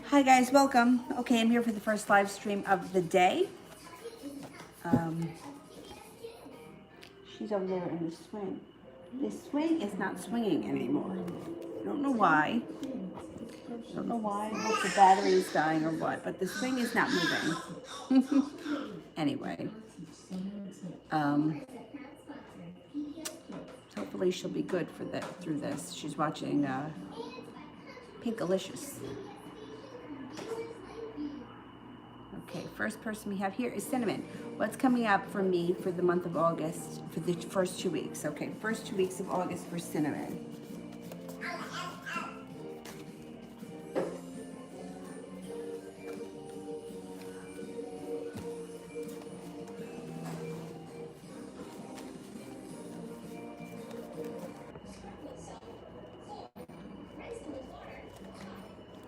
Hi guys, welcome. Okay, I'm here for the first live stream of the day. Um, she's over there in the swing. The swing is not swinging anymore. I don't know why. I don't know why. I hope the battery is dying or what, but the swing is not moving. Anyway, um, hopefully she'll be good for through this. She's watching Pinkalicious. Okay, first person we have here is Cinnamon. What's coming up for me for the month of August, for the first 2 weeks? Okay, first 2 weeks of August for Cinnamon.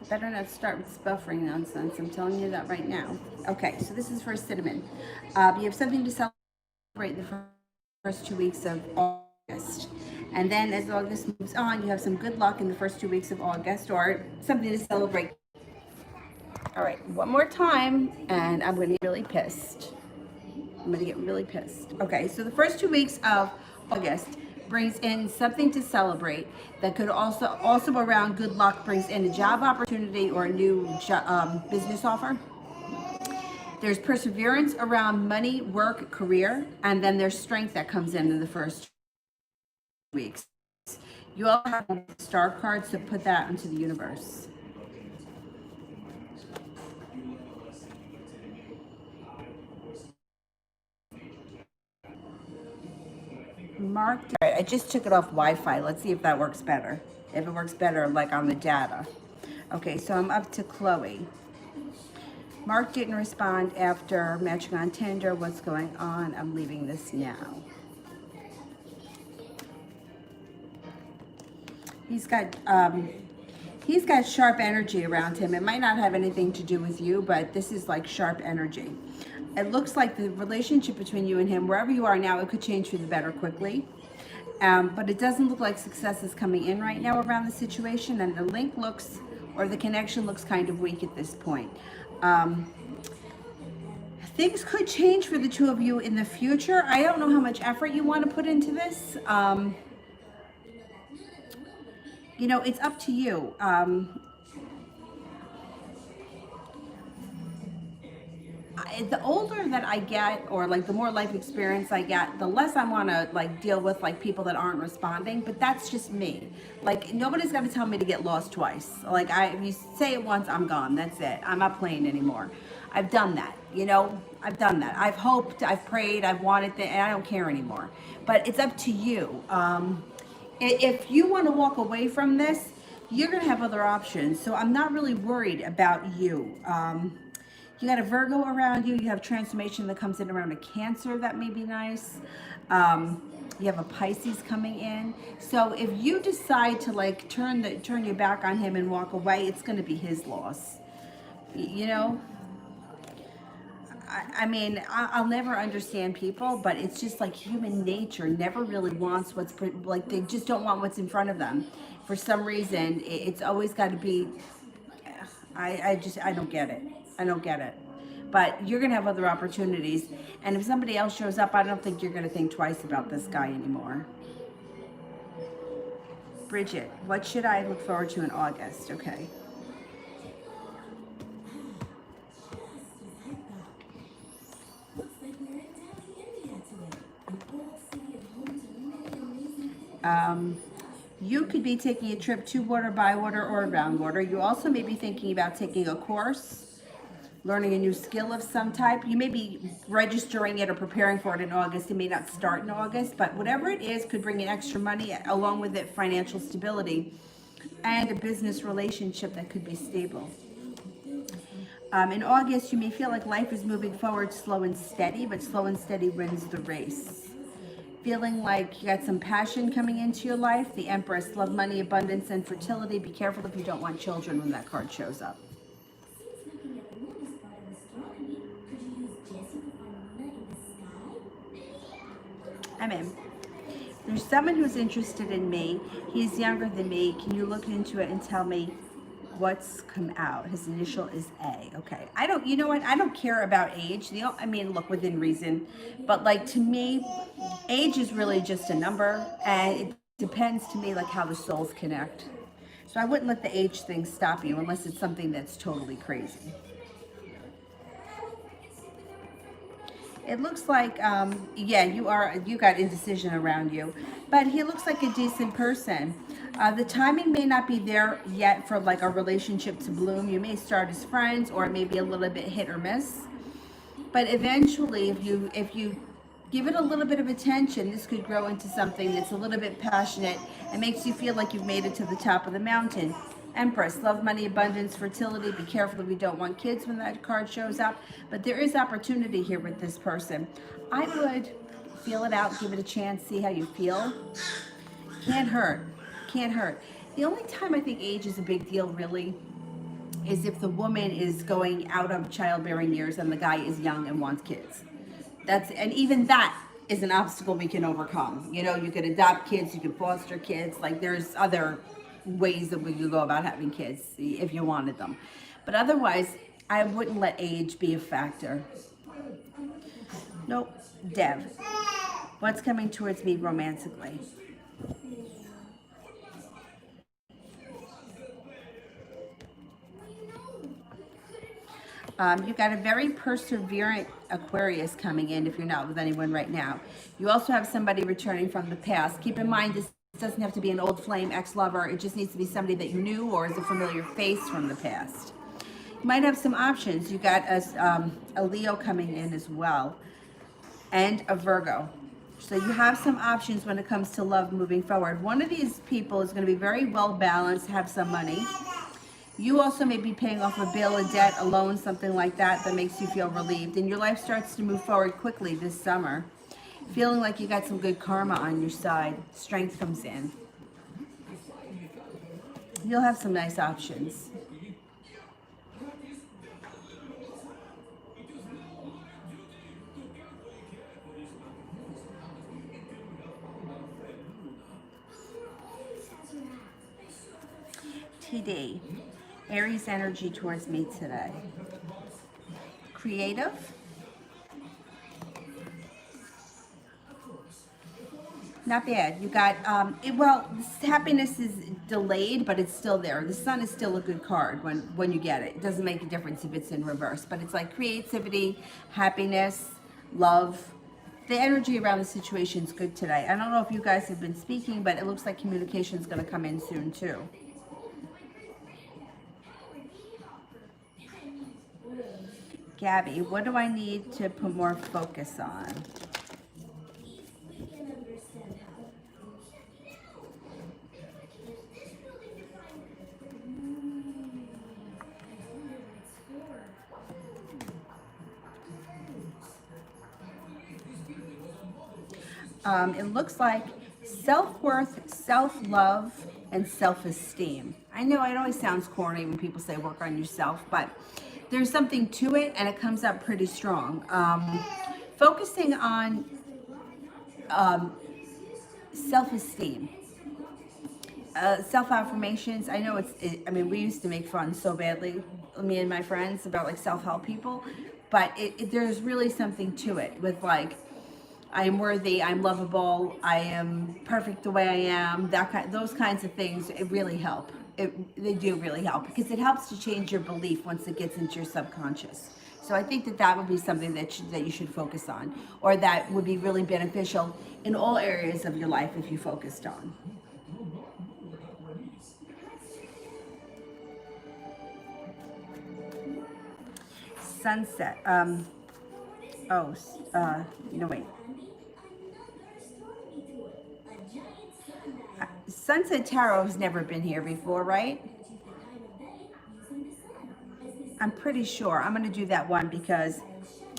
Better not start with this buffering nonsense. I'm telling you that right now. Okay, so this is for Cinnamon. You have something to celebrate the first 2 weeks of August. And then as August moves on, you have some good luck in the first 2 weeks of August or something to celebrate. All right, one more time, and I'm going to get really pissed. I'm going to get really pissed. Okay, so the first 2 weeks of August brings in something to celebrate that could also around good luck brings in a job opportunity or a new business offer. There's perseverance around money, work, career, and then there's strength that comes in the first weeks. You all have star cards to put that into the universe. Marked. All right, I just took it off Wi-Fi. Let's see if that works better. If it works better, like on the data. Okay, so I'm up to Chloe. Mark didn't respond after matching on Tinder. What's going on? I'm leaving this now. He's got sharp energy around him. It might not have anything to do with you, but this is like sharp energy. It looks like the relationship between you and him, wherever you are now, it could change for the better quickly. But it doesn't look like success is coming in right now around the situation, and the link looks, or the connection looks kind of weak at this point. Things could change for the two of you in the future. I don't know how much effort you want to put into this. It's up to you. The older that I get, or like the more life experience I get, the less I want to like deal with like people that aren't responding. But that's just me. Like nobody's got to tell me to get lost twice. Like if you say it once, I'm gone. That's it. I'm not playing anymore. I've done that. I've done that. I've hoped, I've prayed, I've wanted that, and I don't care anymore. But it's up to you. If you want to walk away from this, you're going to have other options. So I'm not really worried about you. You got a Virgo around you. You have transformation that comes in around a Cancer. That may be nice. You have a Pisces coming in. So if you decide to like turn your back on him and walk away, it's going to be his loss. I mean, I'll never understand people, but it's just like human nature never really wants like they just don't want what's in front of them. For some reason, it's always got to be. I don't get it. I don't get it. But you're going to have other opportunities. And if somebody else shows up, I don't think you're going to think twice about this guy anymore. Bridget, what should I look forward to in August? Okay. You could be taking a trip to water, by water, or around water. You also may be thinking about taking a course, learning a new skill of some type. You may be registering it or preparing for it in August. It may not start in August, but whatever it is could bring in extra money, along with it financial stability and a business relationship that could be stable. In August, you may feel like life is moving forward slow and steady, but slow and steady wins the race. Feeling like you got some passion coming into your life. The Empress, love, money, abundance, and fertility. Be careful if you don't want children when that card shows up. I'm in. There's someone who's interested in me. He's younger than me. Can you look into it and tell me what's come out? His initial is A. Okay. I don't, you know what? I don't care about age. I mean, look, within reason. But like to me, age is really just a number. And it depends to me like how the souls connect. So I wouldn't let the age thing stop you unless it's something that's totally crazy. It looks like, yeah, you got indecision around you, but he looks like a decent person. The timing may not be there yet for like a relationship to bloom. You may start as friends, or it may be a little bit hit or miss. But eventually, if you give it a little bit of attention, this could grow into something that's a little bit passionate and makes you feel like you've made it to the top of the mountain. Empress, love, money, abundance, fertility. Be careful if you don't want kids when that card shows up. But there is opportunity here with this person. I would feel it out, give it a chance, see how you feel. Can't hurt. Can't hurt. The only time I think age is a big deal, really, is if the woman is going out of childbearing years and the guy is young and wants kids. And even that is an obstacle we can overcome. You know, you could adopt kids, you could foster kids. Like there's other ways that we could go about having kids if you wanted them. But otherwise, I wouldn't let age be a factor. Nope. Dev, what's coming towards me romantically? You've got a very perseverant Aquarius coming in if you're not with anyone right now. You also have somebody returning from the past. Keep in mind, this doesn't have to be an old flame, ex-lover. It just needs to be somebody that you knew or is a familiar face from the past. You might have some options. You got a Leo coming in as well, and a Virgo. So you have some options when it comes to love moving forward. One of these people is going to be very well balanced, have some money. You also may be paying off a bill, a debt, a loan, something like that that makes you feel relieved. And your life starts to move forward quickly this summer. Feeling like you got some good karma on your side. Strength comes in. You'll have some nice options. TD. Aries energy towards me today. Creative. Not bad. You got, happiness is delayed, but it's still there. The sun is still a good card when you get it. It doesn't make a difference if it's in reverse, but it's like creativity, happiness, love. The energy around the situation is good today. I don't know if you guys have been speaking, but it looks like communication is going to come in soon too. Gabby, what do I need to put more focus on? It looks like self-worth, self-love, and self-esteem. I know it always sounds corny when people say work on yourself, but there's something to it, and it comes up pretty strong. Focusing on self-esteem, self-affirmations. I know I mean, we used to make fun so badly, me and my friends, about like self-help people, but there's really something to it with like, I am worthy, I'm lovable, I am perfect the way I am. Those kinds of things, it really help. They do really help because it helps to change your belief once it gets into your subconscious. So I think that would be something that you should focus on, or that would be really beneficial in all areas of your life if you focused on. Sunset. No, wait. Sunset Tarot has never been here before, right? I'm pretty sure. I'm going to do that one because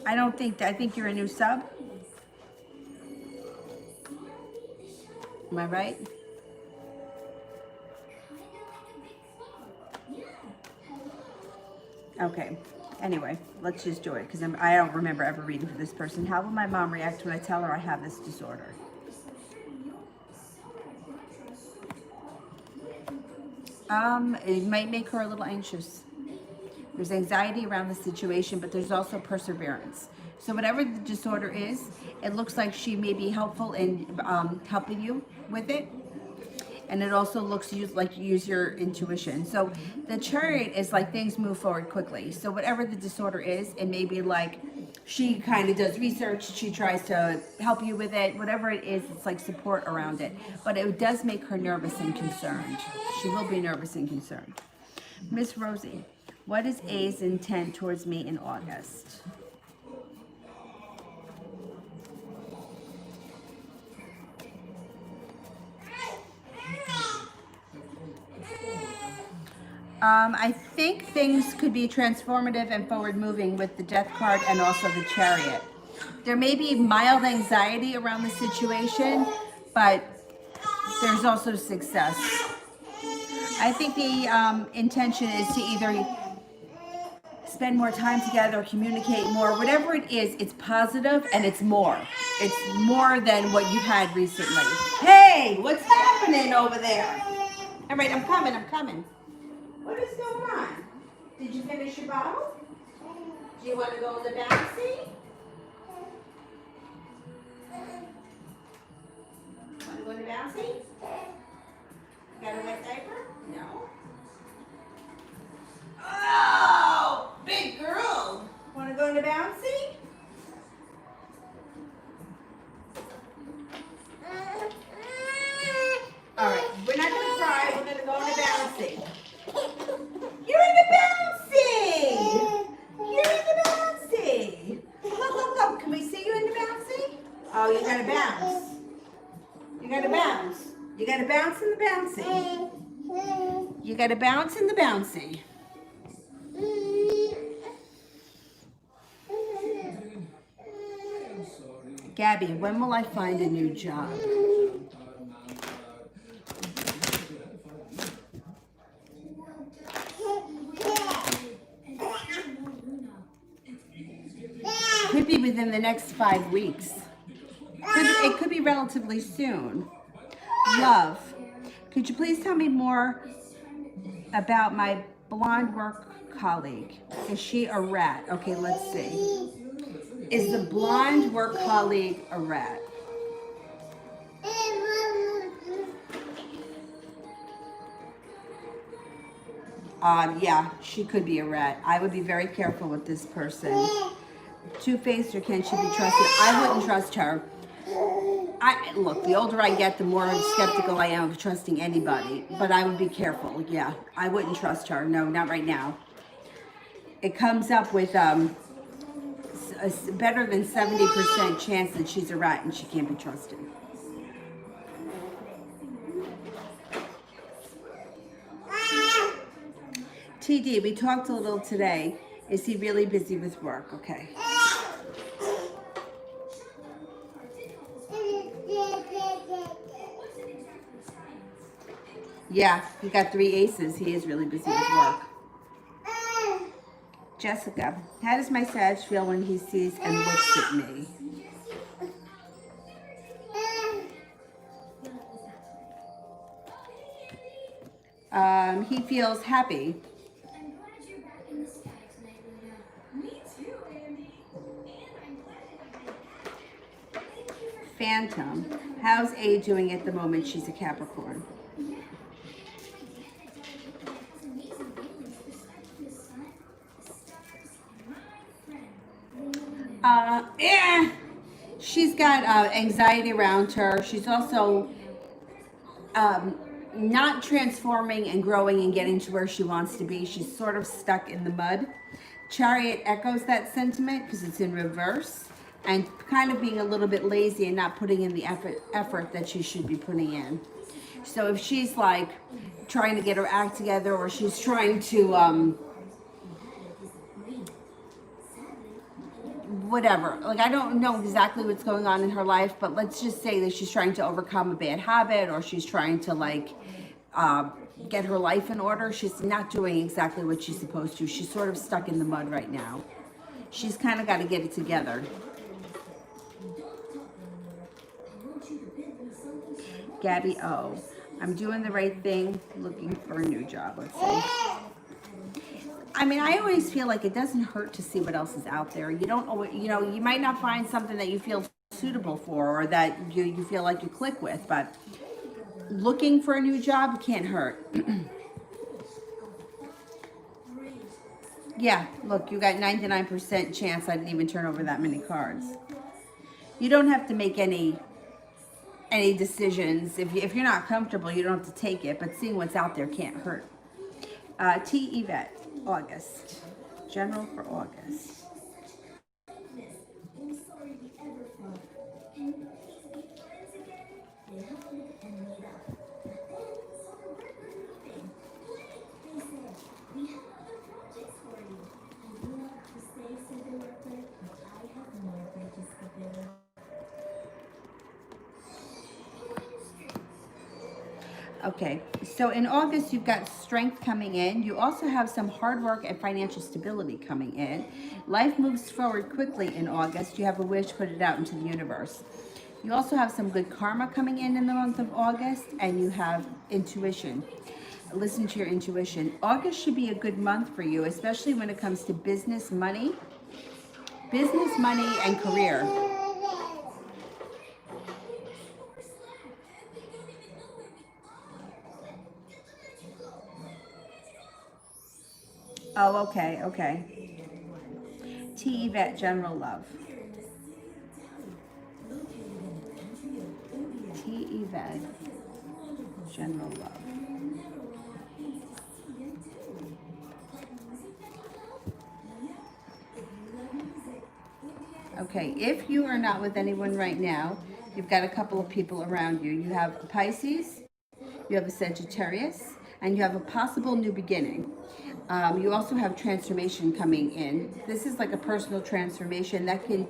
I think you're a new sub. Am I right? Okay. Anyway, let's just do it because I don't remember ever reading for this person. How will my mom react when I tell her I have this disorder? It might make her a little anxious. There's anxiety around the situation, but there's also perseverance. So whatever the disorder is, it looks like she may be helpful in helping you with it. And it also looks like you use your intuition. So the chariot is like things move forward quickly. So whatever the disorder is, it may be like she kind of does research, she tries to help you with it. Whatever it is, it's like support around it. But it does make her nervous and concerned. She will be nervous and concerned. Miss Rosie, what is A's intent towards me in August? I think things could be transformative and forward moving with the death card and also the chariot. There may be mild anxiety around the situation, but there's also success. I think the intention is to either spend more time together, communicate more, whatever it is, it's positive and it's more. It's more than what you've had recently. Hey, what's happening over there? All right, I'm coming. What is going on? Did you finish your bottle? Do you want to go in the bouncy? Want to go in the bouncy? Got a wet diaper? No. Oh, big girl. Want to go in the bouncy? All right, we're not going to cry. We're going to go in the bouncy. You're in the bouncy. You're in the bouncy. Look. Can we see you in the bouncy? Oh, you got to bounce. You got to bounce. You got to bounce in the bouncy. You got to bounce in the bouncy. Gabby, when will I find a new job? Could be within the next 5 weeks. It could be relatively soon. Love, could you please tell me more about my blonde work colleague? Is she a rat? Okay, let's see. Is the blonde work colleague a rat? Yeah, she could be a rat. I would be very careful with this person. Two-faced, or can she be trusted? I wouldn't trust her. Look, the older I get, the more skeptical I am of trusting anybody. But I would be careful. Yeah, I wouldn't trust her. No, not right now. It comes up with a better than 70% chance that she's a rat and she can't be trusted. TD, we talked a little today. Is he really busy with work? Okay. Yeah, he got 3 aces. He is really busy with work. Jessica, how does my Sag feel when he sees and looks at me? He feels happy. Phantom, how's A doing at the moment? She's a Capricorn. She's got anxiety around her. She's also not transforming and growing and getting to where she wants to be. She's sort of stuck in the mud. Chariot echoes that sentiment because it's in reverse, and kind of being a little bit lazy and not putting in the effort that she should be putting in. So if she's like trying to get her act together, or she's trying to whatever, like I don't know exactly what's going on in her life, but let's just say that she's trying to overcome a bad habit, or she's trying to like get her life in order. She's not doing exactly what she's supposed to. She's sort of stuck in the mud right now. She's kind of got to get it together. Gabby O. I'm doing the right thing, looking for a new job. Let's see. I mean, I always feel like it doesn't hurt to see what else is out there. You don't always, you know, you might not find something that you feel suitable for or that you feel like you click with, but looking for a new job can't hurt. Yeah, look, you got 99% chance I didn't even turn over that many cards. You don't have to make any decisions. If you're not comfortable, you don't have to take it, but seeing what's out there can't hurt. T. Yvette, August. General for August. Okay, so in August, you've got strength coming in. You also have some hard work and financial stability coming in. Life moves forward quickly in August. You have a wish, put it out into the universe. You also have some good karma coming in the month of August, and you have intuition. Listen to your intuition. August should be a good month for you, especially when it comes to business, money, and career. Oh, okay, okay. T. Yvette, general love. T. Yvette, general love. Okay, if you are not with anyone right now, you've got a couple of people around you. You have a Pisces, you have a Sagittarius, and you have a possible new beginning. You also have transformation coming in. This is like a personal transformation that can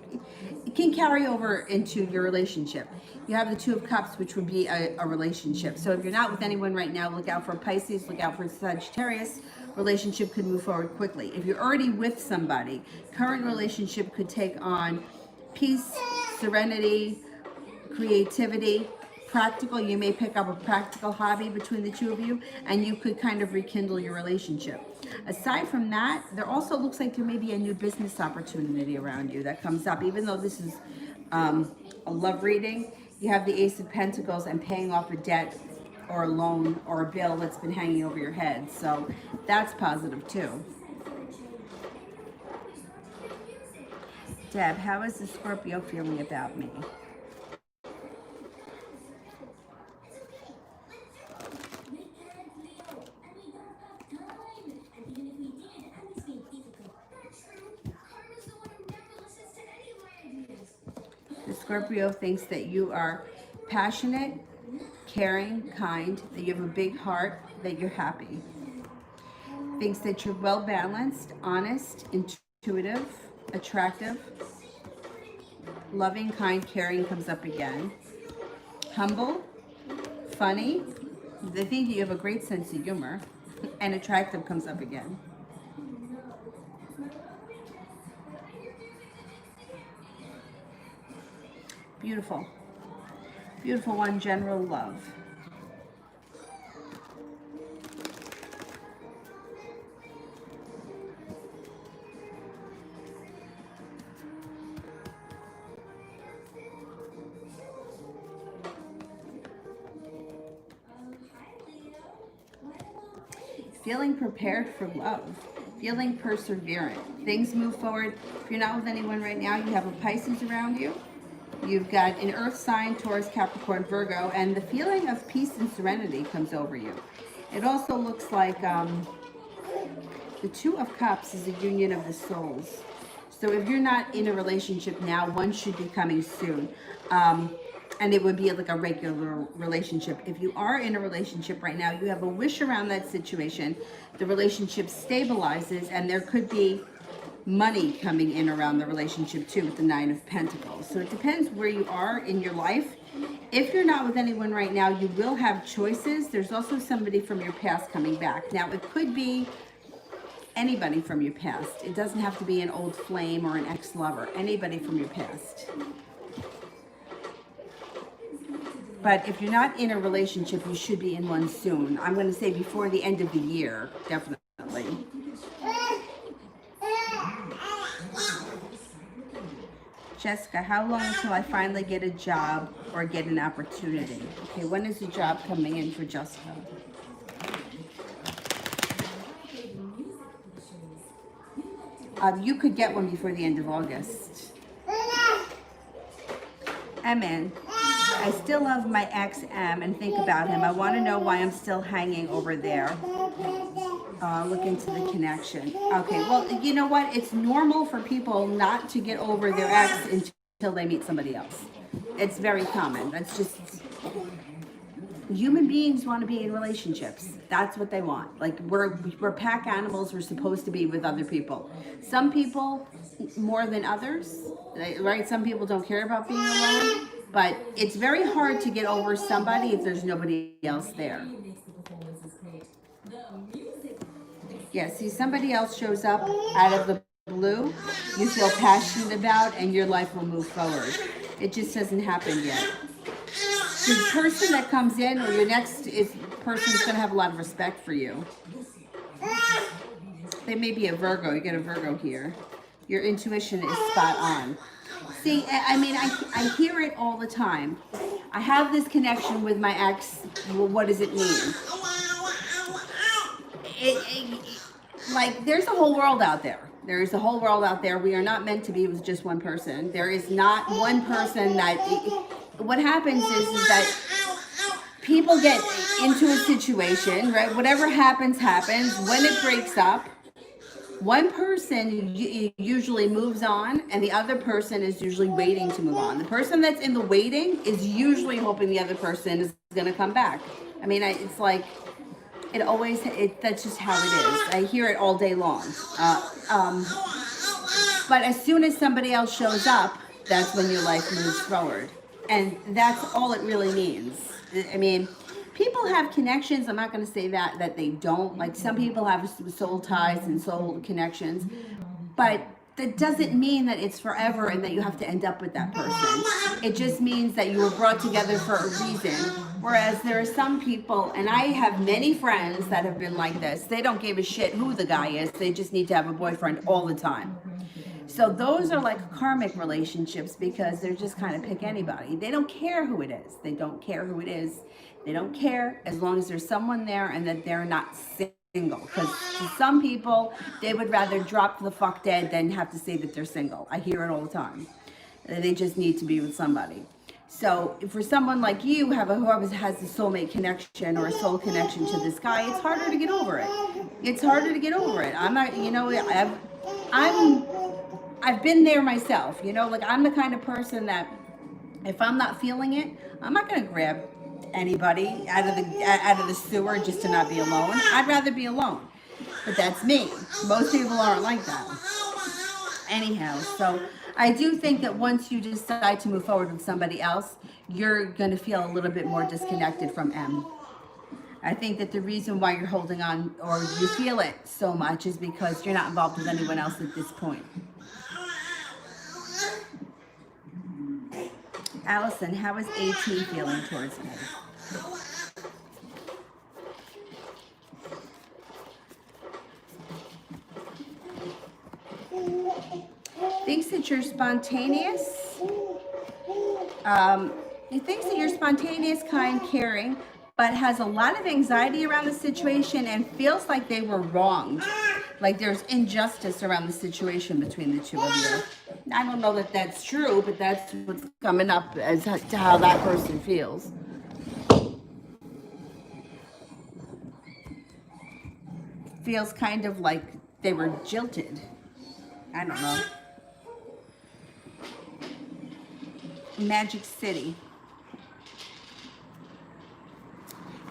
carry over into your relationship. You have the Two of Cups, which would be a relationship. So if you're not with anyone right now, look out for Pisces, look out for Sagittarius. Relationship could move forward quickly. If you're already with somebody, current relationship could take on peace, serenity, creativity, practical. You may pick up a practical hobby between the two of you, and you could kind of rekindle your relationship. Aside from that, there also looks like there may be a new business opportunity around you that comes up. Even though this is a love reading, you have the Ace of Pentacles and paying off a debt or a loan or a bill that's been hanging over your head. So that's positive too. Deb, how is the Scorpio feeling about me? The Scorpio thinks that you are passionate, caring, kind, that you have a big heart, that you're happy. Thinks that you're well balanced, honest, intuitive, attractive, loving, kind, caring comes up again. Humble, funny. They think you have a great sense of humor, and attractive comes up again. Beautiful. Beautiful one, general love. Feeling prepared for love. Feeling perseverant. Things move forward. If you're not with anyone right now, you have a Pisces around you. You've got an earth sign, Taurus, Capricorn, Virgo, and the feeling of peace and serenity comes over you. It also looks like the Two of Cups is a union of the souls. So if you're not in a relationship now, one should be coming soon. And it would be like a regular relationship. If you are in a relationship right now, you have a wish around that situation. The relationship stabilizes, and there could be money coming in around the relationship too with the Nine of Pentacles. So it depends where you are in your life. If you're not with anyone right now, you will have choices. There's also somebody from your past coming back. Now, it could be anybody from your past. It doesn't have to be an old flame or an ex-lover. Anybody from your past. But if you're not in a relationship, you should be in one soon. I'm going to say before the end of the year, definitely. Jessica, how long until I finally get a job or get an opportunity? Okay, when is the job coming in for Jessica? You could get one before the end of August. Emin, I still love my ex M and think about him. I want to know why I'm still hanging over there. Look into the connection. Okay, well, you know what? It's normal for people not to get over their ex until they meet somebody else. It's very common. That's just human beings want to be in relationships. That's what they want. Like we're pack animals. We're supposed to be with other people. Some people more than others, right? Some people don't care about being alone, but it's very hard to get over somebody if there's nobody else there. Yeah, see, somebody else shows up out of the blue, you feel passionate about, and your life will move forward. It just hasn't happened yet. The person that comes in or your next person is going to have a lot of respect for you. They may be a Virgo. You get a Virgo here. Your intuition is spot on. See, I mean, I hear it all the time. I have this connection with my ex. Well, what does it mean? Like, there's a whole world out there. There is a whole world out there. We are not meant to be with just one person. There is not one person that... What happens is that people get into a situation, right? Whatever happens, happens. When it breaks up, one person usually moves on and the other person is usually waiting to move on. The person that's in the waiting is usually hoping the other person is going to come back. I mean, it's like, that's just how it is. I hear it all day long. But as soon as somebody else shows up, that's when your life moves forward. And that's all it really means. I mean, people have connections. I'm not going to say that they don't. Like, some people have soul ties and soul connections. But that doesn't mean that it's forever and that you have to end up with that person. It just means that you were brought together for a reason. Whereas there are some people, and I have many friends that have been like this. They don't give a shit who the guy is. They just need to have a boyfriend all the time. So those are like karmic relationships because they're just kind of pick anybody. They don't care who it is. They don't care who it is. They don't care as long as there's someone there and that they're not single. Because to some people, they would rather drop the fuck dead than have to say that they're single. I hear it all the time. They just need to be with somebody. So for someone like you, who has a soulmate connection or a soul connection to this guy, it's harder to get over it. It's harder to get over it. I'm not, I've been there myself, like I'm the kind of person that if I'm not feeling it, I'm not going to grab anybody out of the sewer just to not be alone. I'd rather be alone. But that's me. Most people aren't like that. Anyhow, so I do think that once you decide to move forward with somebody else, you're going to feel a little bit more disconnected from M. I think that the reason why you're holding on or you feel it so much is because you're not involved with anyone else at this point. Allison, how is AT feeling towards me? Thinks that you're spontaneous. He thinks that you're spontaneous, kind, caring, but has a lot of anxiety around the situation and feels like they were wronged. Like there's injustice around the situation between the two of you. I don't know that that's true, but that's what's coming up as to how that person feels. Feels kind of like they were jilted. I don't know. Magic City.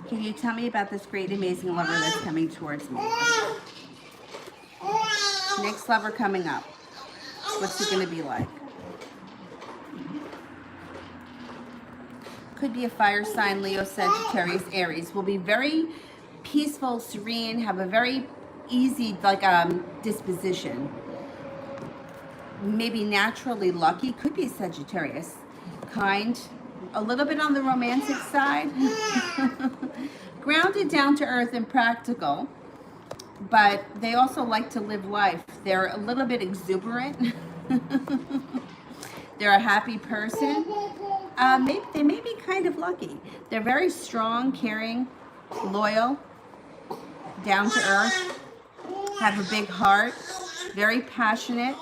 Can you tell me about this great, amazing lover that's coming towards me? Next lover coming up. What's he going to be like? Could be a fire sign, Leo, Sagittarius, Aries. Will be very peaceful, serene, have a very easy disposition. Maybe naturally lucky. Could be a Sagittarius. Kind, A little bit on the romantic side. Grounded, down to earth, and practical. But they also like to live life. They're a little bit exuberant. They're a happy person. Maybe they may be kind of lucky. They're very strong, caring, loyal, down to earth, have a big heart, very passionate,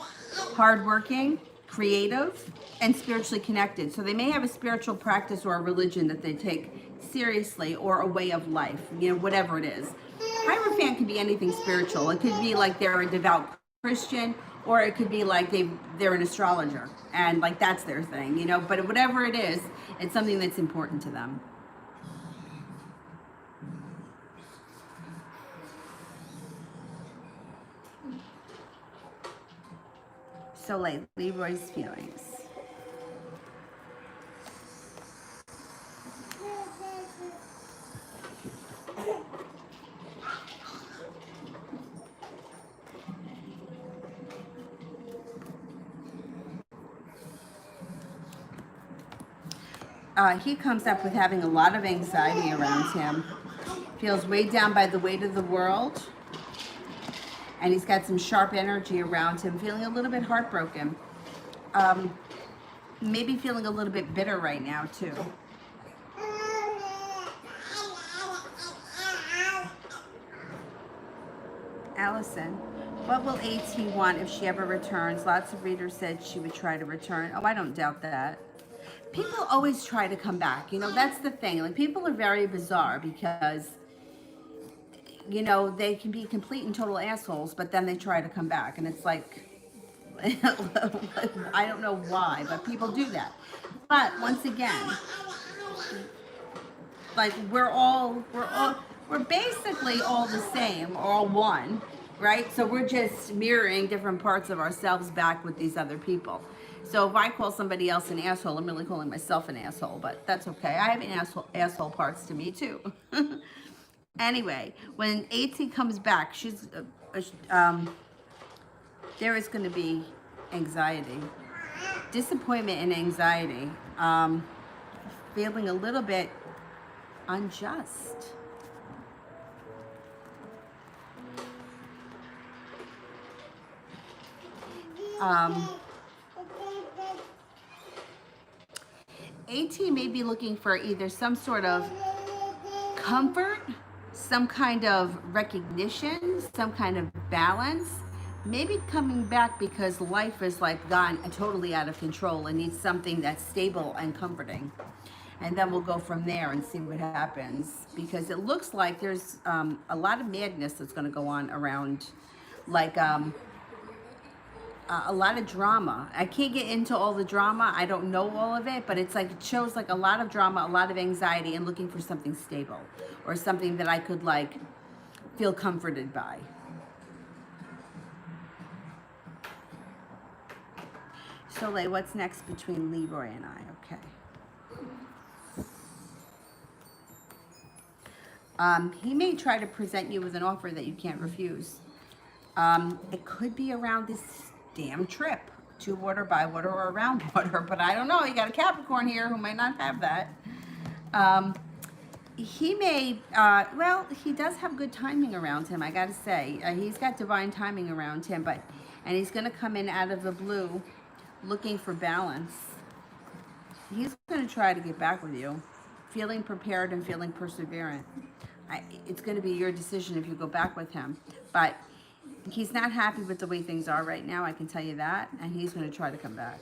hardworking, creative, and spiritually connected. So they may have a spiritual practice or a religion that they take seriously, or a way of life, whatever it is. Hierophant can be anything spiritual. It could be like they're a devout Christian, or it could be like they're an astrologer and like that's their thing, but whatever it is, it's something that's important to them. So like Leroy's feelings. He comes up with having a lot of anxiety around him. Feels weighed down by the weight of the world. And he's got some sharp energy around him, feeling a little bit heartbroken. Maybe feeling a little bit bitter right now, too. Allison, what will AT want if she ever returns? Lots of readers said she would try to return. Oh, I don't doubt that. People always try to come back. That's the thing. Like, people are very bizarre because, they can be complete and total assholes, but then they try to come back. And it's like, I don't know why, but people do that. But once again, like we're basically all the same, all one, right? So we're just mirroring different parts of ourselves back with these other people. So if I call somebody else an asshole, I'm really calling myself an asshole, but that's okay. I have an asshole parts to me too. Anyway, when AT comes back, there is going to be anxiety, disappointment, and anxiety. Feeling a little bit unjust. AT may be looking for either some sort of comfort, some kind of recognition, some kind of balance, maybe coming back because life is like gone totally out of control and needs something that's stable and comforting. And then we'll go from there and see what happens, because it looks like there's a lot of madness that's going to go on around, like a lot of drama. I can't get into all the drama. I don't know all of it, but it's like it shows like a lot of drama, a lot of anxiety, and looking for something stable or something that I could like feel comforted by. So, like, what's next between Leroy and I? Okay. He may try to present you with an offer that you can't refuse. It could be around this damn trip, to water, by water, or around water, but I don't know. You got a Capricorn here who might not have that. He may, he does have good timing around him, I gotta say. He's got divine timing around him, and he's gonna come in out of the blue looking for balance. He's gonna try to get back with you, feeling prepared and feeling perseverant. It's going to be your decision if you go back with him, but he's not happy with the way things are right now, I can tell you that, and he's going to try to come back.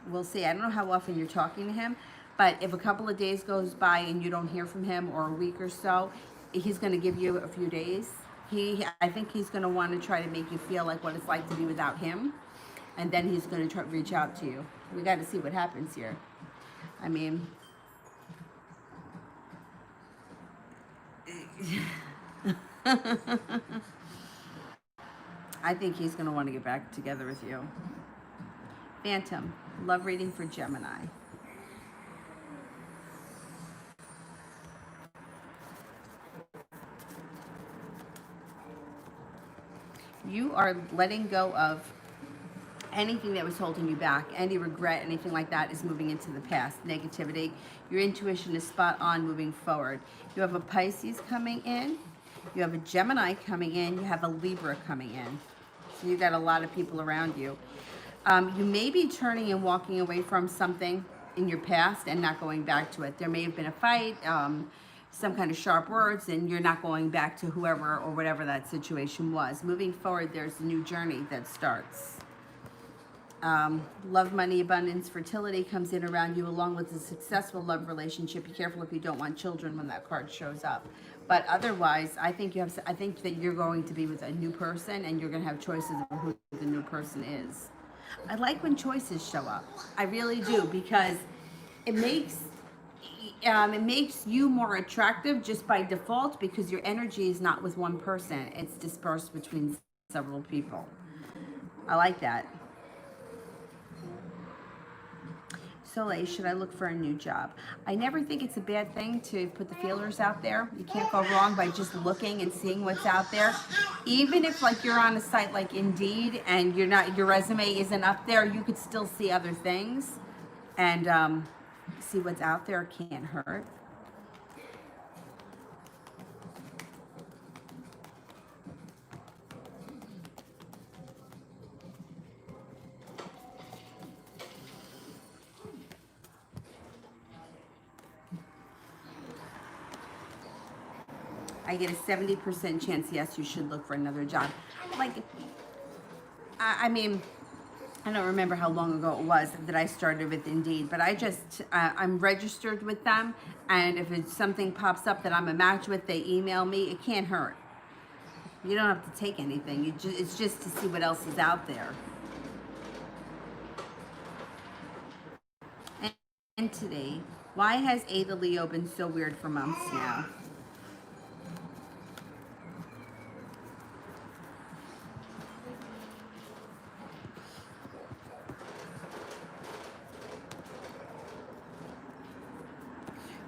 We'll see. I don't know how often you're talking to him, but if a couple of days goes by and you don't hear from him, or a week or so, he's going to give you a few days. I think he's going to want to try to make you feel like what it's like to be without him, and then he's going to reach out to you. We got to see what happens here. I mean, I think he's going to want to get back together with you. Phantom, love reading for Gemini. You are letting go of Anything that was holding you back, any regret, anything like that is moving into the past. Negativity. Your intuition is spot on moving forward. You have a Pisces coming in. You have a Gemini coming in. You have a Libra coming in. So you got a lot of people around you. You may be turning and walking away from something in your past and not going back to it. There may have been a fight, some kind of sharp words, and you're not going back to whoever or whatever that situation was. Moving forward, there's a new journey that starts. Love, money, abundance, fertility comes in around you along with a successful love relationship. Be careful if you don't want children when that card shows up. But otherwise, I think that you're going to be with a new person, and you're going to have choices of who the new person is. I like when choices show up. I really do, because it makes you more attractive just by default, because your energy is not with one person. It's dispersed between several people. I like that. Soleil, should I look for a new job? I never think it's a bad thing to put the feelers out there. You can't go wrong by just looking and seeing what's out there. Even if like you're on a site like Indeed and your resume isn't up there, you could still see other things and see what's out there. Can't hurt. I get a 70% chance, yes, you should look for another job. Like, I mean, I don't remember how long ago it was that I started with Indeed, but I'm registered with them, and if something pops up that I'm a match with, they email me. It can't hurt. You don't have to take anything. It's just to see what else is out there. And today, why has Ada Leo been so weird for months now?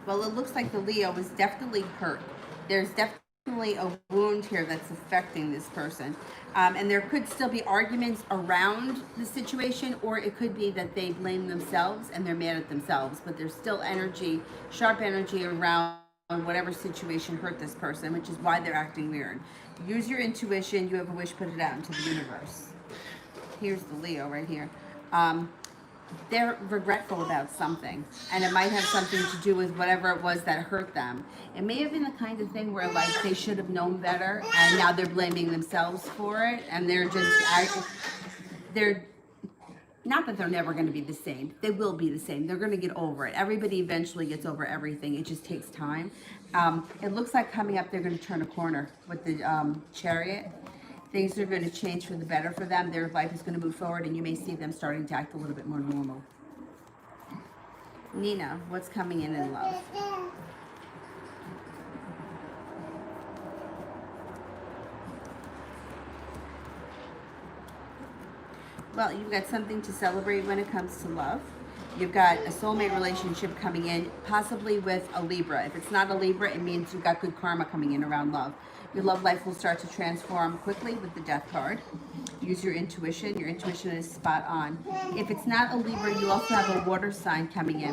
Well, it looks like the Leo is definitely hurt. There's definitely a wound here that's affecting this person. And there could still be arguments around the situation, or it could be that they blame themselves and they're mad at themselves, but there's still energy, sharp energy around whatever situation hurt this person, which is why they're acting weird. Use your intuition. You have a wish, put it out into the universe. Here's the Leo right here. They're regretful about something, and it might have something to do with whatever it was that hurt them. It may have been the kind of thing where like they should have known better, and now they're blaming themselves for it, and they're not that they're never going to be the same. They will be the same. They're going to get over it. Everybody eventually gets over everything. It just takes time. It looks like coming up they're going to turn a corner with the Chariot. Things are going to change for the better for them. Their life is going to move forward, and you may see them starting to act a little bit more normal. Nina, what's coming in love? Well, you've got something to celebrate when it comes to love. You've got a soulmate relationship coming in, possibly with a Libra. If it's not a Libra, it means you've got good karma coming in around love. Your love life will start to transform quickly with the Death card. Use your intuition. Your intuition is spot on. If it's not a Libra, you also have a water sign coming in.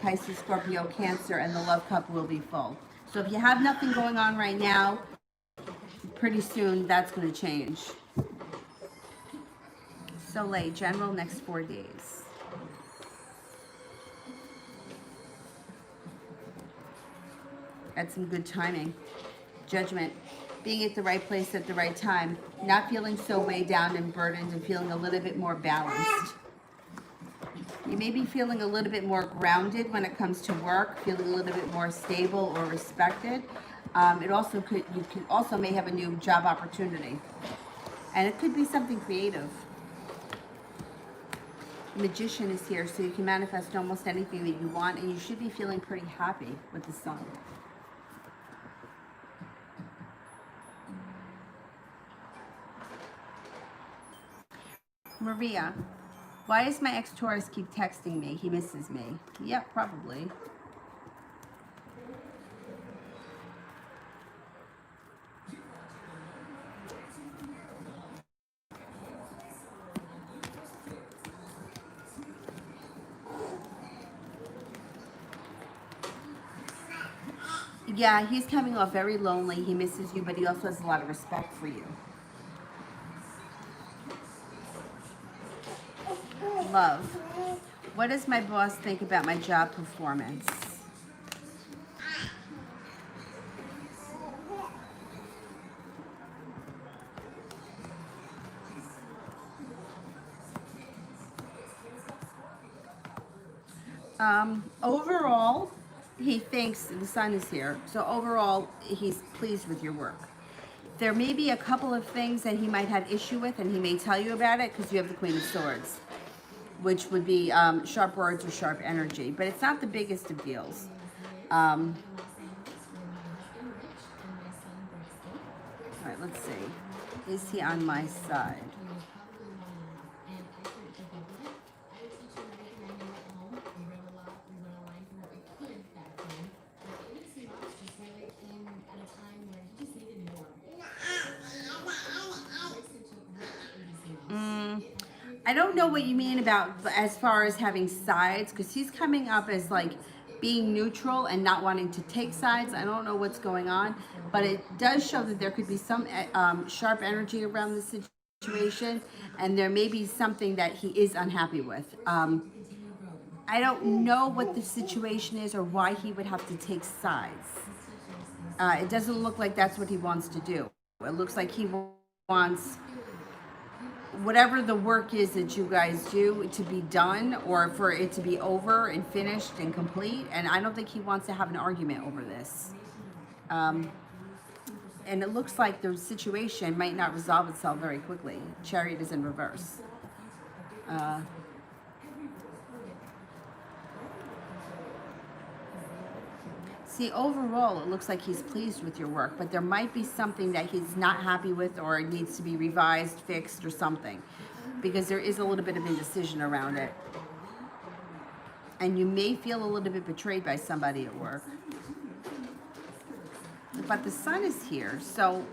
Pisces, Scorpio, Cancer, and the love cup will be full. So if you have nothing going on right now, pretty soon that's going to change. Soleil, general, next 4 days. Had some good timing. Judgment. Being at the right place at the right time. Not feeling so weighed down and burdened, and feeling a little bit more balanced. You may be feeling a little bit more grounded when it comes to work, feeling a little bit more stable or respected. You also may have a new job opportunity. And it could be something creative. Magician is here, so you can manifest almost anything that you want, and you should be feeling pretty happy with the sun. Maria, why does my ex-Taurus keep texting me? He misses me. Yeah, probably. Yeah, he's coming off very lonely. He misses you, but he also has a lot of respect for you. Love. What does my boss think about my job performance? Overall, he thinks the sun is here. So overall, he's pleased with your work. There may be a couple of things that he might have issue with, and he may tell you about it because you have the Queen of Swords, which would be sharp words or sharp energy. But it's not the biggest of deals. All right, let's see. Is he on my side? I don't know what you mean about as far as having sides, because he's coming up as like being neutral and not wanting to take sides. I don't know what's going on, but it does show that there could be some sharp energy around the situation, and there may be something that he is unhappy with. I don't know what the situation is or why he would have to take sides. It doesn't look like that's what he wants to do. It looks like he wants whatever the work is that you guys do to be done, or for it to be over and finished and complete. And I don't think he wants to have an argument over this. And it looks like the situation might not resolve itself very quickly. Chariot is in reverse. See, overall, it looks like he's pleased with your work, but there might be something that he's not happy with, or it needs to be revised, fixed, or something, because there is a little bit of indecision around it. And you may feel a little bit betrayed by somebody at work. But the sun is here, so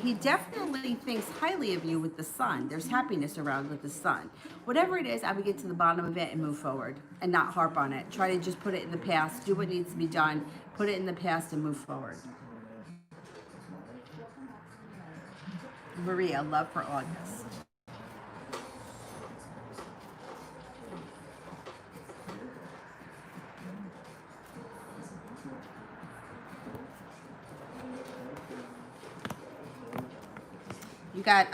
he definitely thinks highly of you with the sun. There's happiness around with the sun. Whatever it is, I would get to the bottom of it and move forward and not harp on it. Try to just put it in the past, do what needs to be done, put it in the past and move forward. Maria, love for August. You got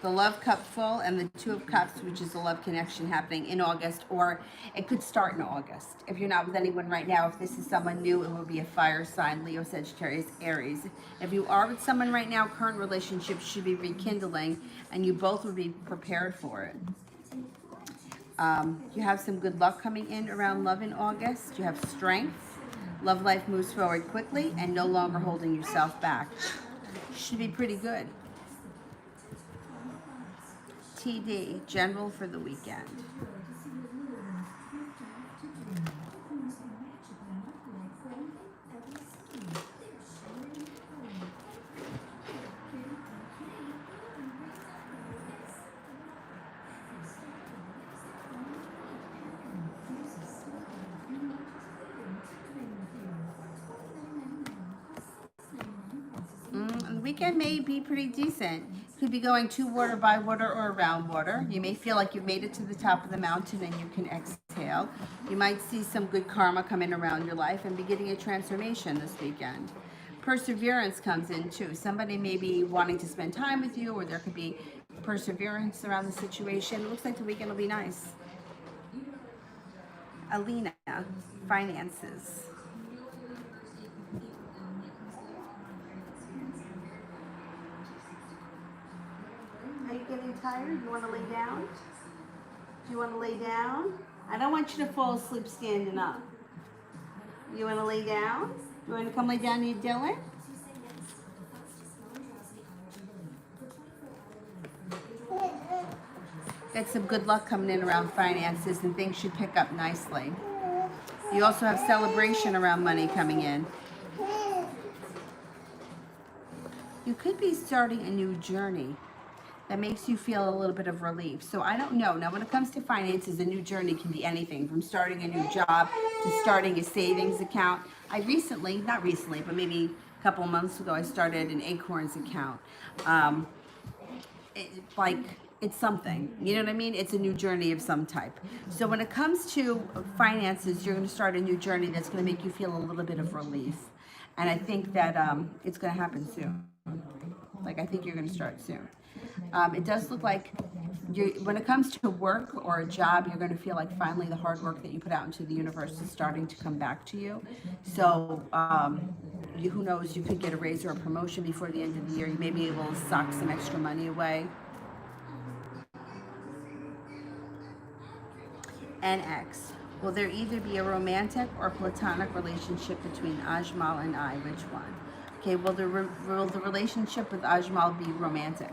the love cup full and the two of cups, which is the love connection happening in August, or it could start in August. If you're not with anyone right now, if this is someone new, it will be a fire sign, Leo, Sagittarius, Aries. If you are with someone right now, current relationship should be rekindling, and you both will be prepared for it. You have some good luck coming in around love in August. You have strength. Love life moves forward quickly and no longer holding yourself back. Should be pretty good. TD, general for the weekend. The weekend may be pretty decent. Could be going to water, by water, or around water. You may feel like you've made it to the top of the mountain and you can exhale. You might see some good karma come in around your life and be getting a transformation this weekend. Perseverance comes in too. Somebody may be wanting to spend time with you, or there could be perseverance around the situation. It looks like the weekend will be nice. Alina, finances. Are you getting tired? You want to lay down? Do you want to lay down? I don't want you to fall asleep standing up. You want to lay down? You want to come lay down near Dylan? Got some good luck coming in around finances, and things should pick up nicely. You also have celebration around money coming in. You could be starting a new journey that makes you feel a little bit of relief. So I don't know. Now, when it comes to finances, a new journey can be anything from starting a new job to starting a savings account. I recently, not recently, but maybe a couple of months ago, I started an Acorns account. Um, like it's something, you know what I mean? It's a new journey of some type. So when it comes to finances, you're going to start a new journey that's going to make you feel a little bit of relief, and I think that it's going to happen soon. Like I think you're going to start soon. It does look like when it comes to work or a job, you're going to feel like finally the hard work that you put out into the universe is starting to come back to you. So who knows, you could get a raise or a promotion before the end of the year. You may be able to sock some extra money away. And X. Will there either be a romantic or platonic relationship between Ajmal and I? Which one? Okay, will the relationship with Ajmal be romantic?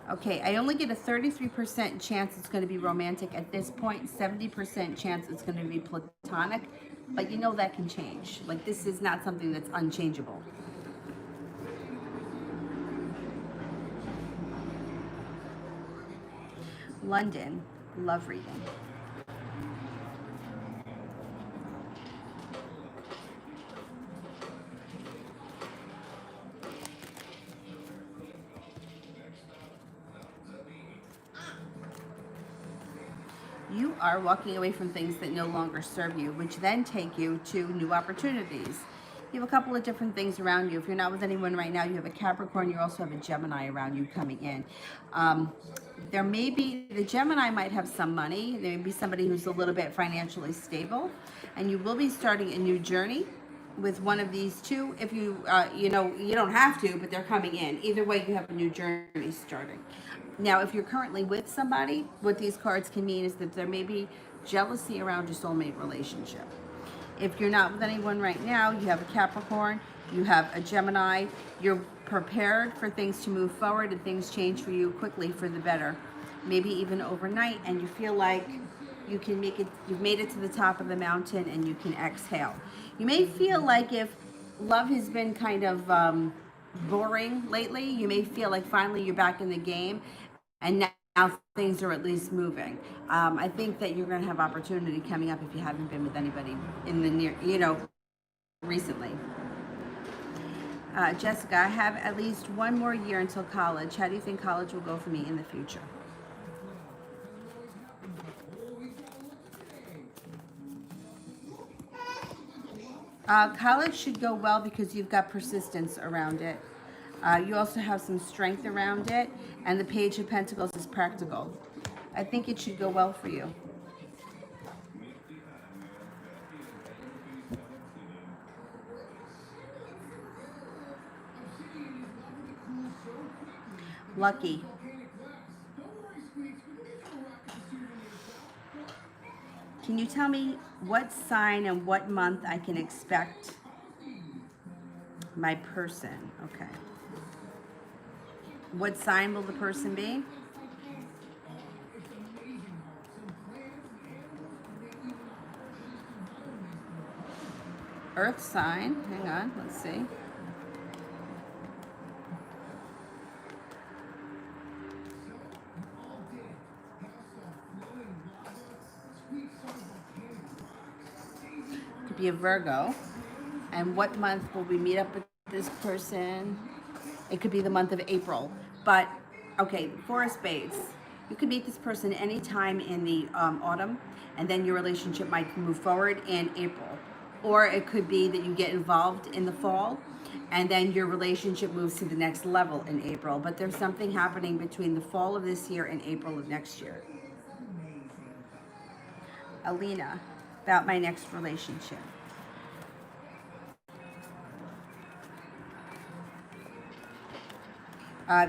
Okay, I only get a 33% chance it's going to be romantic at this point, 70% chance it's going to be platonic, but you know that can change. Like this is not something that's unchangeable. London, love reading. You are walking away from things that no longer serve you, which then take you to new opportunities. You have a couple of different things around you. If you're not with anyone right now, you have a Capricorn, you also have a Gemini around you coming in. There may be, the Gemini might have some money. There may be somebody who's a little bit financially stable, and you will be starting a new journey with one of these two. If you, you know, you don't have to, but they're coming in. Either way, you have a new journey starting. Now, if you're currently with somebody, what these cards can mean is that there may be jealousy around your soulmate relationship. If you're not with anyone right now, you have a Capricorn, you have a Gemini, you're prepared for things to move forward and things change for you quickly for the better, maybe even overnight, and you feel like you can make it, you've made it to the top of the mountain and you can exhale. You may feel like if love has been kind of boring lately, you may feel like finally you're back in the game and now things are at least moving. I think that you're going to have opportunity coming up if you haven't been with anybody in the near, you know, recently. Jessica, I have at least one more year until college. How do you think college will go for me in the future? College should go well because you've got persistence around it. You also have some strength around it, and the Page of Pentacles is practical. I think it should go well for you. Lucky. Can you tell me what sign and what month I can expect my person? Okay. What sign will the person be? Earth sign. Hang on, let's see. Could be a Virgo. And what month will we meet up with this person? It could be the month of April. But, okay, Four of Spades. You could meet this person anytime in the autumn, and then your relationship might move forward in April. Or it could be that you get involved in the fall, and then your relationship moves to the next level in April. But there's something happening between the fall of this year and April of next year. Alina, about my next relationship.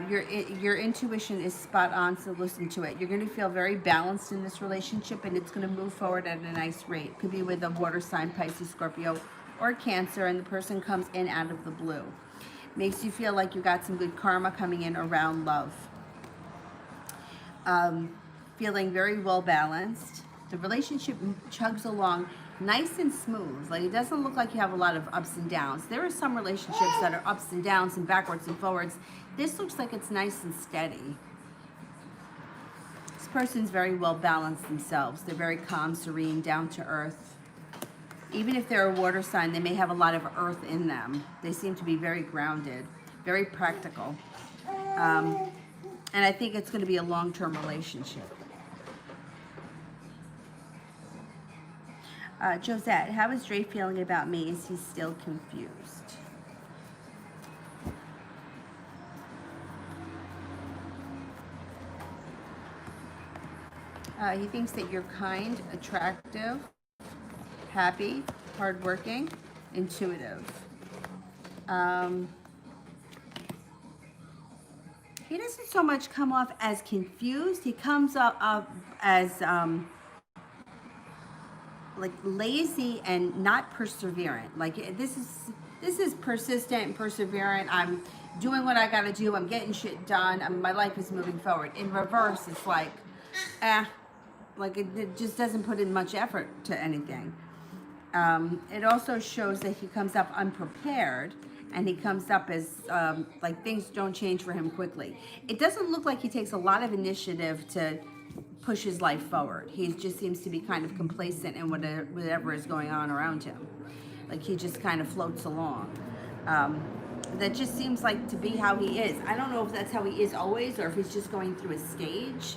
Your intuition is spot on, so listen to it. You're going to feel very balanced in this relationship, and it's going to move forward at a nice rate. Could be with a water sign, Pisces, Scorpio, or Cancer, and the person comes in out of the blue. Makes you feel like you got some good karma coming in around love. Feeling very well balanced. The relationship chugs along. Nice and smooth. Like, it doesn't look like you have a lot of ups and downs. There are some relationships that are ups and downs and backwards and forwards. This looks like it's nice and steady. This person's very well balanced themselves. They're very calm, serene, down to earth. Even if they're a water sign, they may have a lot of earth in them. They seem to be very grounded, very practical. And I think it's going to be a long-term relationship. Josette, how is Dre feeling about me? Is he still confused? He thinks that you're kind, attractive, happy, hardworking, intuitive. He doesn't so much come off as confused. He comes up as like lazy and not perseverant. Like, this is persistent and perseverant. I'm doing what I gotta do. I'm getting shit done. My life is moving forward. In reverse, it's like, like it just doesn't put in much effort to anything. It also shows that he comes up unprepared, and he comes up as like things don't change for him quickly. It doesn't look like he takes a lot of initiative to push his life forward. He just seems to be kind of complacent in whatever is going on around him. Like, he just kind of floats along. That just seems like to be how he is. I don't know if that's how he is always, or if he's just going through a stage.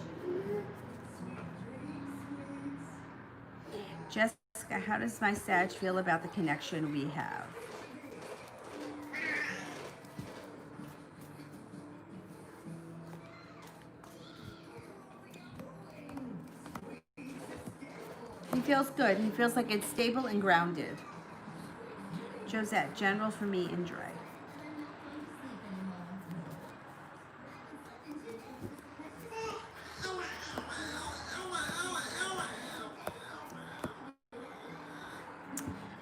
Jessica, how does my Sag feel about the connection we have? He feels good. He feels like it's stable and grounded. Josette, general for me and Dre.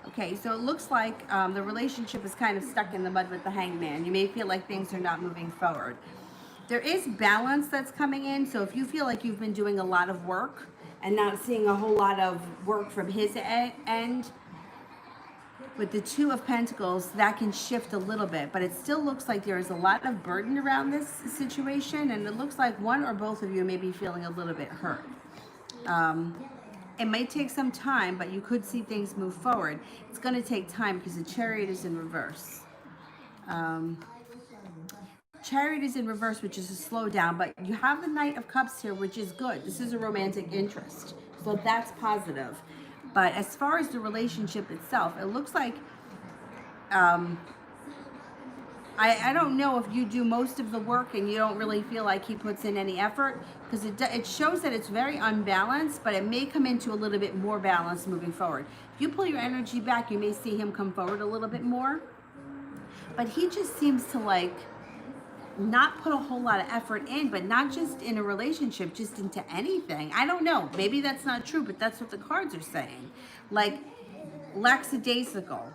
Okay, so it looks like the relationship is kind of stuck in the mud with the hangman. You may feel like things are not moving forward. There is balance that's coming in, so if you feel like you've been doing a lot of work and not seeing a whole lot of work from his end, with the Two of Pentacles, that can shift a little bit, but it still looks like there is a lot of burden around this situation, and it looks like one or both of you may be feeling a little bit hurt. It may take some time, but you could see things move forward. It's going to take time because the Chariot is in reverse. Chariot is in reverse, which is a slowdown, but you have the Knight of Cups here, which is good. This is a romantic interest, so that's positive. But as far as the relationship itself, it looks like I don't know if you do most of the work and you don't really feel like he puts in any effort, because it shows that it's very unbalanced, but it may come into a little bit more balance moving forward. If you pull your energy back, you may see him come forward a little bit more. But he just seems to like not put a whole lot of effort in, but not just in a relationship, just into anything. I don't know. Maybe that's not true, but that's what the cards are saying. Like, lackadaisical.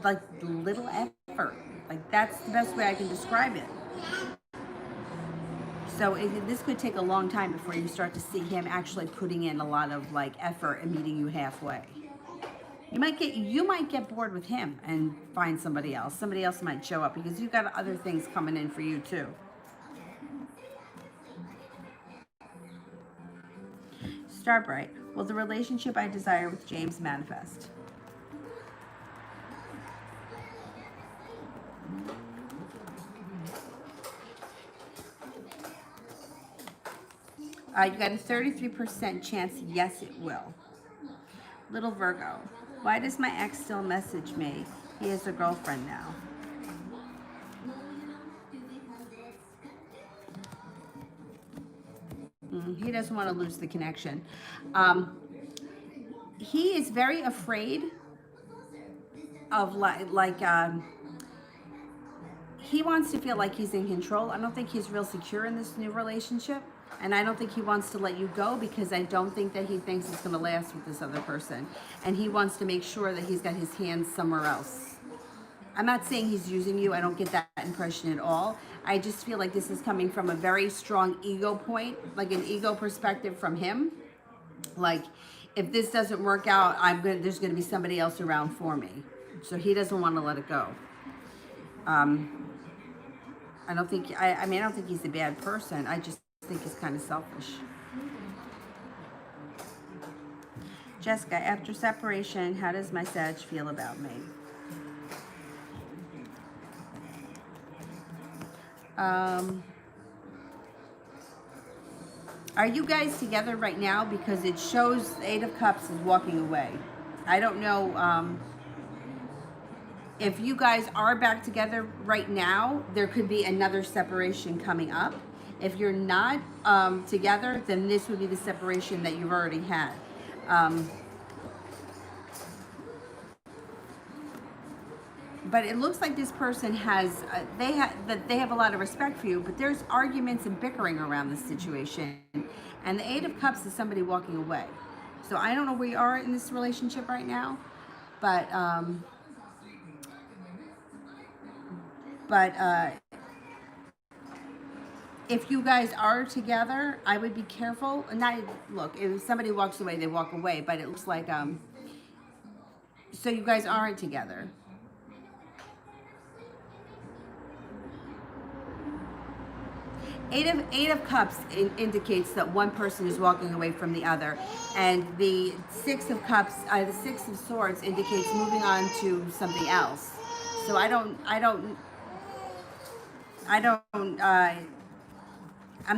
Like little effort. Like, that's the best way I can describe it. So this could take a long time before you start to see him actually putting in a lot of like effort and meeting you halfway. You might get bored with him and find somebody else. Somebody else might show up because you've got other things coming in for you too. Starbright, will the relationship I desire with James manifest? You got a 33% chance, yes, it will. Little Virgo, why does my ex still message me? He has a girlfriend now. He doesn't want to lose the connection. He is very afraid of he wants to feel like he's in control. I don't think he's real secure in this new relationship. And I don't think he wants to let you go because I don't think that he thinks it's going to last with this other person. And he wants to make sure that he's got his hands somewhere else. I'm not saying he's using you. I don't get that impression at all. I just feel like this is coming from a very strong ego point, like an ego perspective from him. Like, if this doesn't work out, there's gonna be somebody else around for me. So he doesn't want to let it go. I don't think, I mean, I don't think he's a bad person. I just think he's kind of selfish. Jessica, after separation, how does my Sag feel about me? Are you guys together right now? Because it shows the Eight of Cups is walking away. I don't know if you guys are back together right now. There could be another separation coming up. If you're not together, then this would be the separation that you've already had. But it looks like this person has, they have a lot of respect for you, but there's arguments and bickering around this situation. And the Eight of Cups is somebody walking away. So I don't know where you are in this relationship right now, but if you guys are together, I would be careful. Not, look, if somebody walks away, they walk away, but it looks like, so you guys aren't together. Eight of Cups indicates that one person is walking away from the other, and the Six of Cups, the Six of Swords indicates moving on to something else. So I'm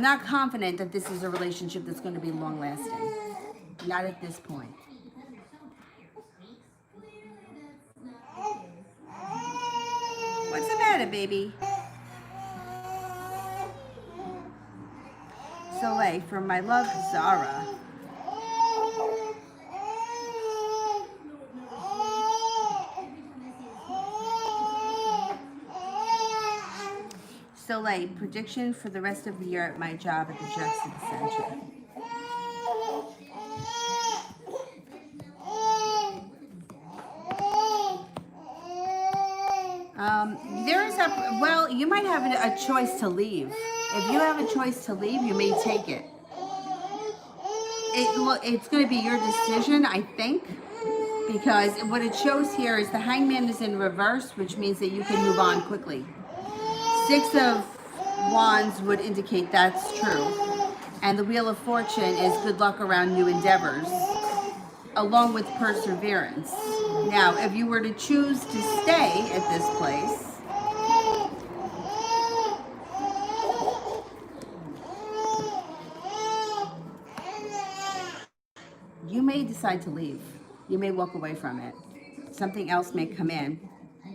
not confident that this is a relationship that's going to be long lasting. Not at this point. What's the matter, baby? Soleil, from my love, Zara. Soleil, prediction for the rest of the year at my job at the Jackson Center. Well, you might have a choice to leave. If you have a choice to leave, you may take it. It's going to be your decision, I think, because what it shows here is the Hangman is in reverse, which means that you can move on quickly. Six of Wands would indicate that's true. And the Wheel of Fortune is good luck around new endeavors, along with perseverance. Now, if you were to choose to stay at this place, you may decide to leave. You may walk away from it. Something else may come in.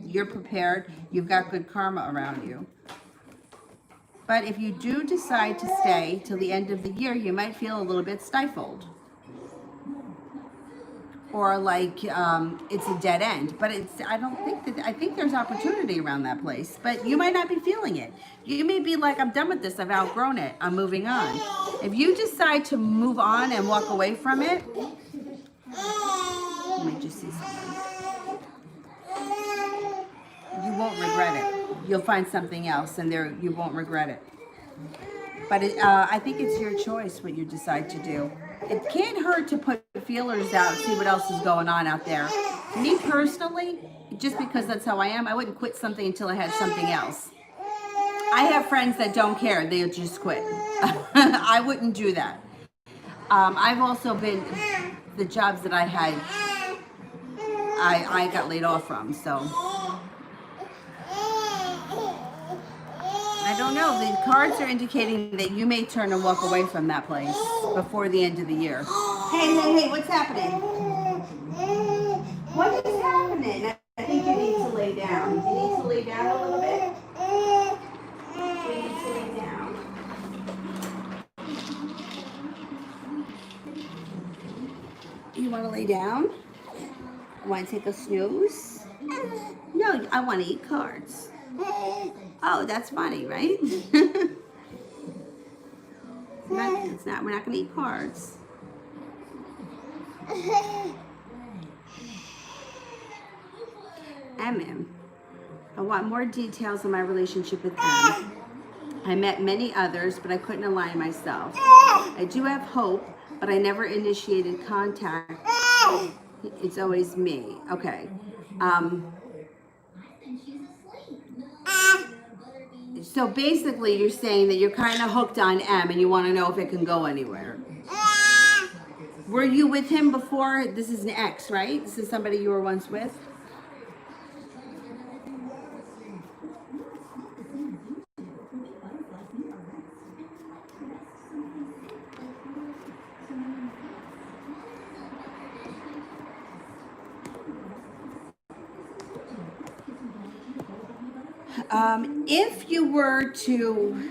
You're prepared. You've got good karma around you. But if you do decide to stay till the end of the year, you might feel a little bit stifled. Or like it's a dead end. But I think there's opportunity around that place. But you might not be feeling it. You may be like, I'm done with this. I've outgrown it. I'm moving on. If you decide to move on and walk away from it, let me just see something. You won't regret it. You'll find something else, and you won't regret it. But I think it's your choice what you decide to do. It can't hurt to put feelers out, see what else is going on out there. Me personally, just because that's how I am, I wouldn't quit something until I had something else. I have friends that don't care. They'll just quit. I wouldn't do that. I've also been, the jobs that I had, I got laid off from, so. I don't know. The cards are indicating that you may turn and walk away from that place before the end of the year. Hey, what's happening? What is happening? I think you need to lay down. You need to lay down a little bit. You need to lay down. You want to lay down? Want to take a snooze? No, I want to eat cards. Oh, that's funny, right? It's not, we're not going to eat cards. MM. I want more details on my relationship with M. I met many others, but I couldn't align myself. I do have hope, but I never initiated contact. It's always me. Okay. Um, so basically, you're saying that you're kind of hooked on M and you want to know if it can go anywhere. Were you with him before? This is an ex, right? This is somebody you were once with? If you were to,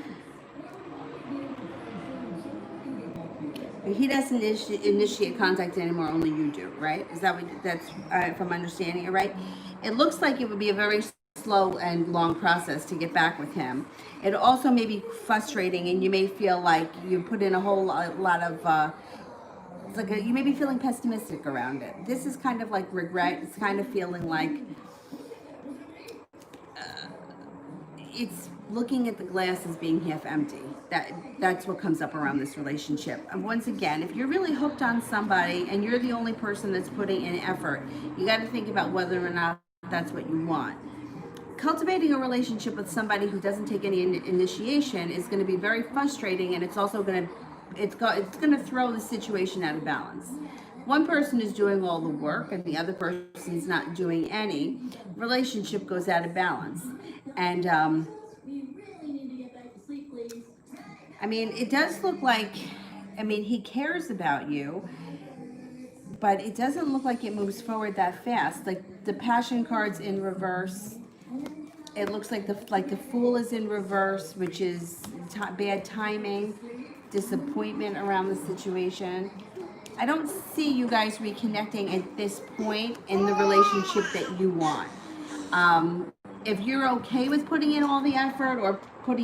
he doesn't initiate contact anymore, only you do, right? Is that what that's, if I'm understanding it right? It looks like it would be a very slow and long process to get back with him. It also may be frustrating, and you may feel like you put in a whole lot of, it's like you may be feeling pessimistic around it. This is kind of like regret. It's kind of feeling like it's looking at the glass as being half empty. That's what comes up around this relationship. And once again, if you're really hooked on somebody and you're the only person that's putting in effort, you got to think about whether or not that's what you want. Cultivating a relationship with somebody who doesn't take any initiation is going to be very frustrating, and it's also going to it's going to throw the situation out of balance. One person is doing all the work and the other person's not doing any. Relationship goes out of balance. And I mean, it does look like, I mean, he cares about you, but it doesn't look like it moves forward that fast. Like the passion card's in reverse. It looks like the Fool is in reverse, which is bad timing, disappointment around the situation. I don't see you guys reconnecting at this point in the relationship that you want. If you're okay with putting in all the effort or putting in